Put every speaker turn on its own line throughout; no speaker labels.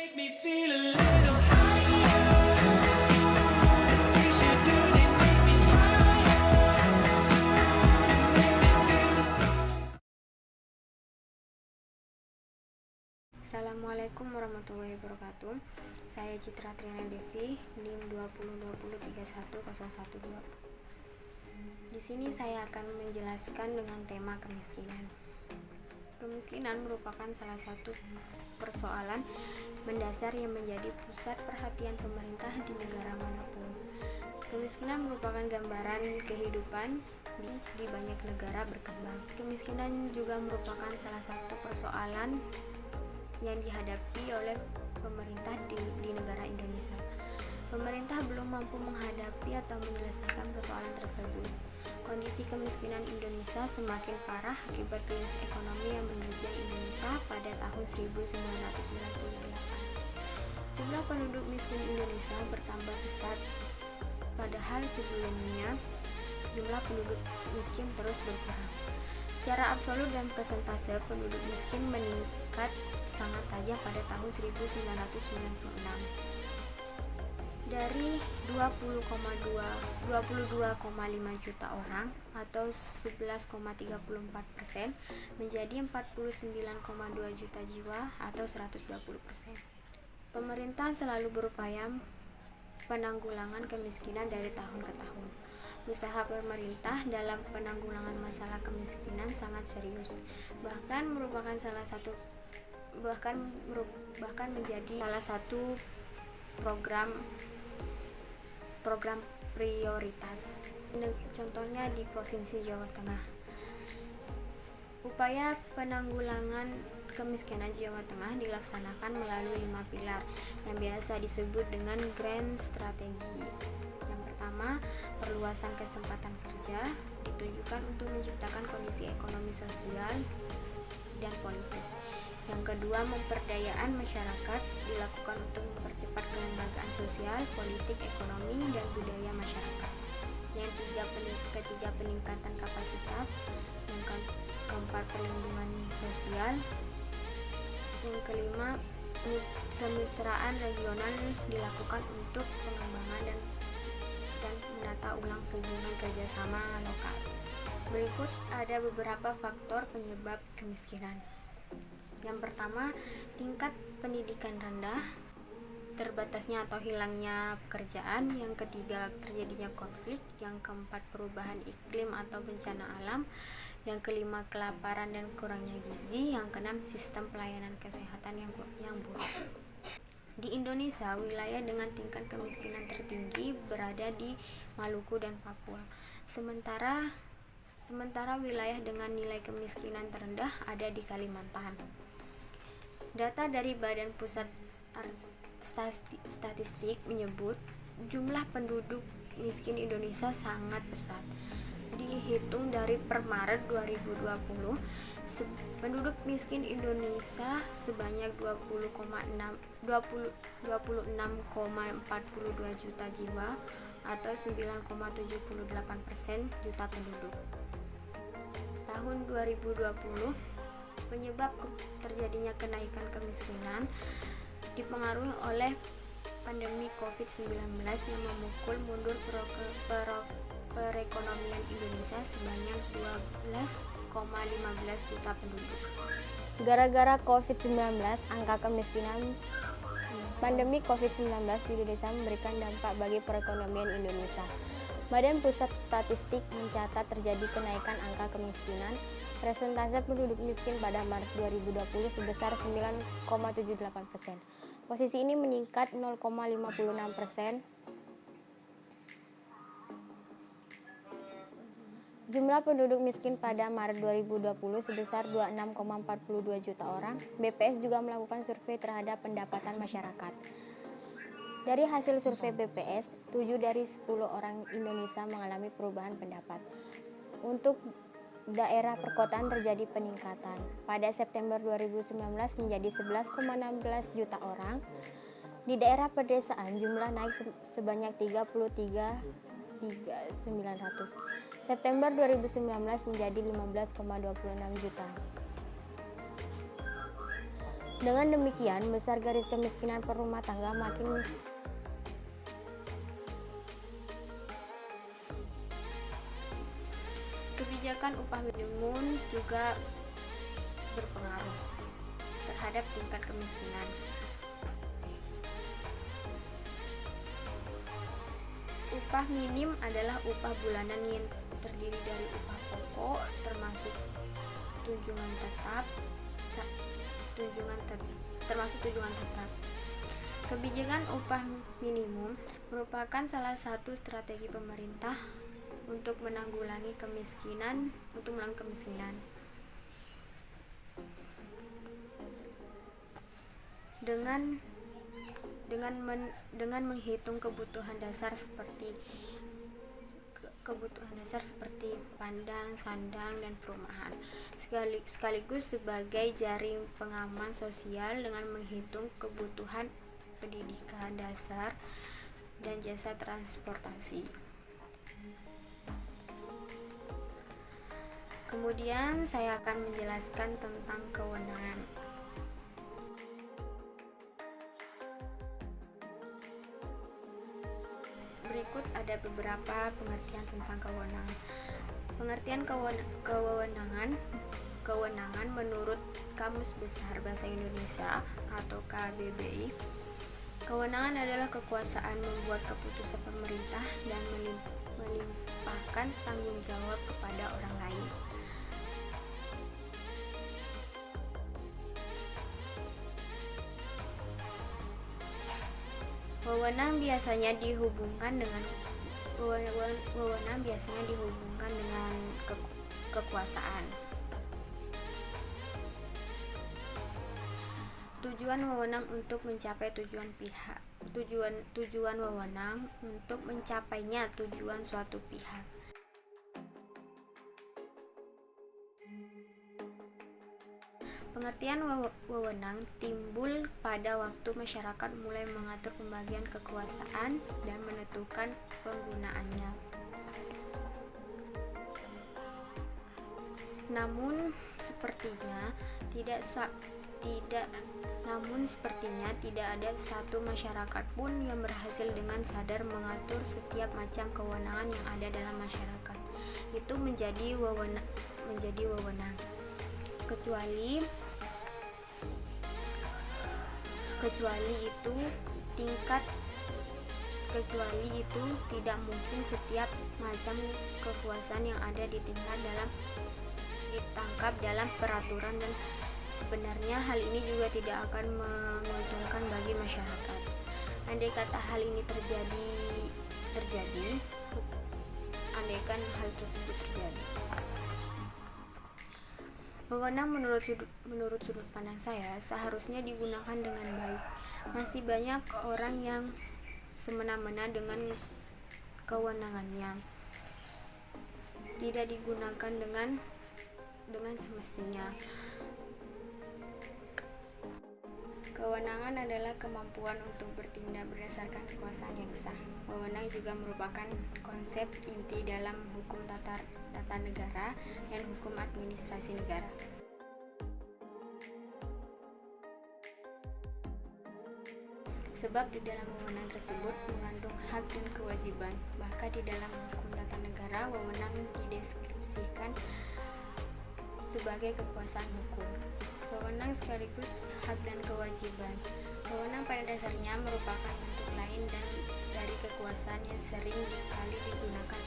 Make me feel a little higher. Things you do, they make me smile. Make me feel so.
Assalamualaikum warahmatullahi wabarakatuh. Saya Citra Triana Devi, NIM 2020310112. Di sini saya akan menjelaskan dengan tema kemiskinan. Kemiskinan merupakan salah satu persoalan mendasar yang menjadi pusat perhatian pemerintah di negara manapun. Kemiskinan merupakan gambaran kehidupan di banyak negara berkembang. Kemiskinan juga merupakan salah satu persoalan yang dihadapi oleh pemerintah di negara Indonesia. Pemerintah belum mampu menghadapi atau menyelesaikan persoalan tersebut. Kondisi kemiskinan Indonesia semakin parah akibat krisis ekonomi yang menerjang Indonesia pada tahun 1998. Jumlah penduduk miskin Indonesia bertambah pesat, padahal sebelumnya jumlah penduduk miskin terus berkurang. Secara absolut dan persentase, penduduk miskin meningkat sangat tajam pada tahun 1996. Dari 22,5 juta orang atau 11,34% menjadi 49,2 juta jiwa atau 120%. Pemerintah selalu berupaya penanggulangan kemiskinan dari tahun ke tahun. Usaha pemerintah dalam penanggulangan masalah kemiskinan sangat serius, bahkan menjadi salah satu program prioritas. Contohnya di Provinsi Jawa Tengah. Upaya penanggulangan kemiskinan Jawa Tengah dilaksanakan melalui 5 pilar yang biasa disebut dengan grand strategi. Yang pertama, perluasan kesempatan kerja ditujukan untuk menciptakan kondisi ekonomi sosial dan politik. Yang kedua, pemberdayaan masyarakat dilakukan untuk mempercepat kelembagaan sosial, politik, ekonomi, dan budaya masyarakat. Yang ketiga, peningkatan kapasitas. Yang keempat, perlindungan sosial. Yang kelima, kemitraan regional dilakukan untuk pengembangan dan menata ulang hubungan kerjasama lokal. Berikut ada beberapa faktor penyebab kemiskinan. Yang pertama, tingkat pendidikan rendah, terbatasnya atau hilangnya pekerjaan. Yang ketiga, terjadinya konflik. Yang keempat, perubahan iklim atau bencana alam. Yang kelima, kelaparan dan kurangnya gizi. Yang keenam, sistem pelayanan kesehatan yang buruk. Di Indonesia, wilayah dengan tingkat kemiskinan tertinggi berada di Maluku dan Papua. Sementara wilayah dengan nilai kemiskinan terendah ada di Kalimantan. Data dari Badan Pusat Statistik menyebut jumlah penduduk miskin Indonesia sangat besar. Dihitung dari per Maret 2020, penduduk miskin Indonesia sebanyak 26,42 juta jiwa atau 9,78% juta penduduk. Tahun 2020, penyebab terjadinya kenaikan kemiskinan dipengaruhi oleh pandemi COVID-19 yang memukul mundur perekonomian Indonesia sebanyak 12,15 juta penduduk.
Gara-gara COVID-19, pandemi COVID-19 di Indonesia memberikan dampak bagi perekonomian Indonesia. Badan Pusat Statistik mencatat terjadi kenaikan angka kemiskinan. Persentase penduduk miskin pada Maret 2020 sebesar 9,78%. Posisi ini meningkat 0,56%. Jumlah penduduk miskin pada Maret 2020 sebesar 26,42 juta orang. BPS juga melakukan survei terhadap pendapatan masyarakat. Dari hasil survei BPS, 7 dari 10 orang Indonesia mengalami perubahan pendapat. Untuk daerah perkotaan terjadi peningkatan. Pada September 2019 menjadi 11,16 juta orang. Di daerah pedesaan jumlah naik sebanyak 33.900. September 2019 menjadi 15,26 juta. Dengan demikian, besar garis kemiskinan per rumah tangga makin
Kebijakan upah minimum juga berpengaruh terhadap tingkat kemiskinan. Upah minim adalah upah bulanan yang terdiri dari upah pokok termasuk tunjangan tetap. Kebijakan upah minimum merupakan salah satu strategi pemerintah untuk menanggulangi kemiskinan. Dengan menghitung kebutuhan dasar seperti pandang, sandang, dan perumahan, sekaligus sebagai jaring pengaman sosial dengan menghitung kebutuhan pendidikan dasar dan jasa transportasi. Kemudian saya akan menjelaskan tentang kewenangan. Berikut ada beberapa pengertian tentang kewenangan. Pengertian kewenangan menurut Kamus Besar Bahasa Indonesia atau KBBI. Kewenangan adalah kekuasaan membuat keputusan pemerintah dan melimpahkan tanggung jawab kepada orang lain. Wewenang biasanya dihubungkan dengan kekuasaan. Tujuan wewenang untuk mencapai tujuan wewenang untuk mencapainya tujuan suatu pihak. Pengertian wewenang timbul pada waktu masyarakat mulai mengatur pembagian kekuasaan dan menentukan penggunaannya. Namun sepertinya tidak ada satu masyarakat pun yang berhasil dengan sadar mengatur setiap macam kewenangan yang ada dalam masyarakat. Itu menjadi wewenang. Kecuali itu tidak mungkin setiap macam kekuasaan yang ada ditangkap dalam peraturan, dan sebenarnya hal ini juga tidak akan menguntungkan bagi masyarakat. Andai kata hal ini andaikan hal tersebut terjadi. Wewenang menurut sudut pandang saya seharusnya digunakan dengan baik. Masih banyak orang yang semena-mena dengan kewenangannya, tidak digunakan dengan semestinya. Kewenangan adalah kemampuan untuk bertindak berdasarkan kekuasaan yang sah. Wewenang juga merupakan konsep inti dalam hukum tata negara dan hukum administrasi negara. Sebab di dalam wewenang tersebut mengandung hak dan kewajiban. Bahkan di dalam hukum tata negara, wewenang dideskripsikan sebagai kekuasaan hukum. Wewenang sekaligus hak dan kewajiban. Wewenang pada dasarnya merupakan bentuk lain dari kekuasaan yang sering kali digunakan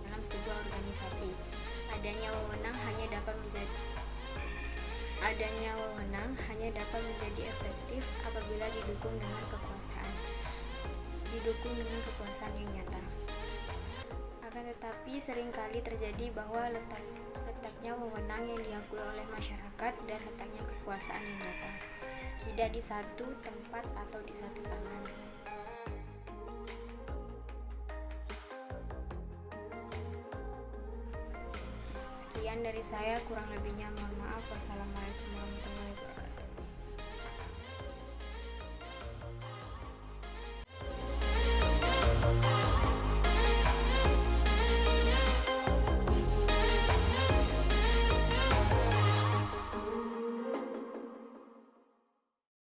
dalam sebuah organisasi. Adanya wewenang hanya dapat menjadi efektif apabila didukung dengan kekuasaan yang nyata. Akan tetapi seringkali terjadi bahwa letaknya wewenang yang diakui oleh masyarakat dan letaknya kekuasaan yang nyata tidak di satu tempat atau di satu tangan. Sekian dari saya, kurang lebihnya mohon maaf.